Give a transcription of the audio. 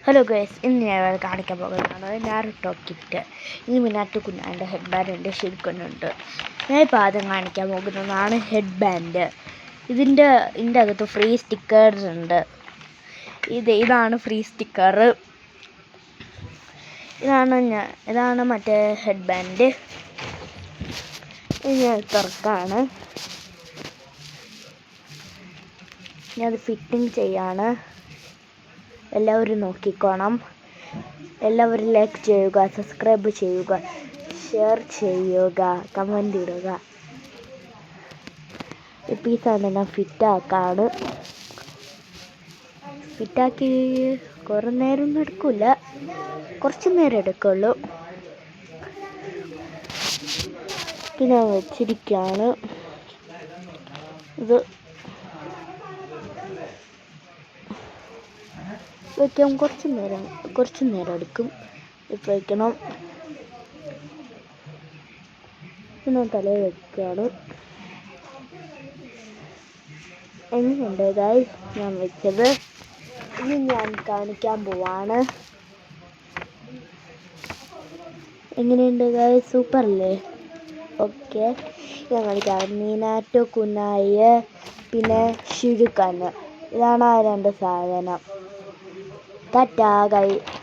Hello guys, ഇന്ന് ഞാൻ കാണിക്കാൻ പോകുന്നതാണ് നാരുട്ടോ കിറ്റ്. ഇനി മിനാറ്റോ കുഞ്ഞാൻ്റെ ഹെഡ് ബാൻഡ് ഉണ്ട്, ശരിക്കുന്നുണ്ട്. ഞാൻ ഇപ്പോൾ ആദ്യം കാണിക്കാൻ പോകുന്നതാണ് ഹെഡ് ബാൻഡ്. ഇതിൻ്റെ അകത്ത് ഫ്രീ സ്റ്റിക്കേഴ്സ് ഉണ്ട്. ഇതാണ് ഫ്രീ സ്റ്റിക്കർ. ഇതാണ് മറ്റേ ഹെഡ് ബാൻഡ്. ഞാൻ തുറക്കാണ്. ഞാനത് ഫിറ്റിംഗ് ചെയ്യാണ്. എല്ലാവരും നോക്കിക്കോണം. എല്ലാവരും ലൈക്ക് ചെയ്യുക, സബ്സ്ക്രൈബ് ചെയ്യുക, ഷെയർ ചെയ്യുക, കമൻ്റ് ഇടുക. ഈ പീസാണ് ഞാൻ ഫിറ്റാക്കാണ്. ഫിറ്റാക്കി കുറേ നേരമൊന്നും എടുക്കില്ല, കുറച്ച് നേരം എടുക്കുള്ളൂ. ഞാൻ വെച്ചിരിക്കുകയാണ്. ഇത് വയ്ക്കാൻ കുറച്ച് നേരം എടുക്കും. ഇപ്പോൾ വയ്ക്കണം. ഞാൻ തലയിൽ വയ്ക്കുകയാണ്. എങ്ങനെയുണ്ട് ഗൈസ് ഞാൻ വെച്ചത്? ഇനി ഞാൻ കാണിക്കാൻ പോവാണ്. എങ്ങനെയുണ്ട് ഗൈസ്? സൂപ്പർ അല്ലേ? ഓക്കെ, ഞാൻ കാണിക്കാം. മിനാറ്റോ കുഞ്ഞായി, പിന്നെ ഷിഴുക്കൻ. ഇതാണ് ആ രണ്ട് സാധനം. ടാറ്റാ ഗൈസ്.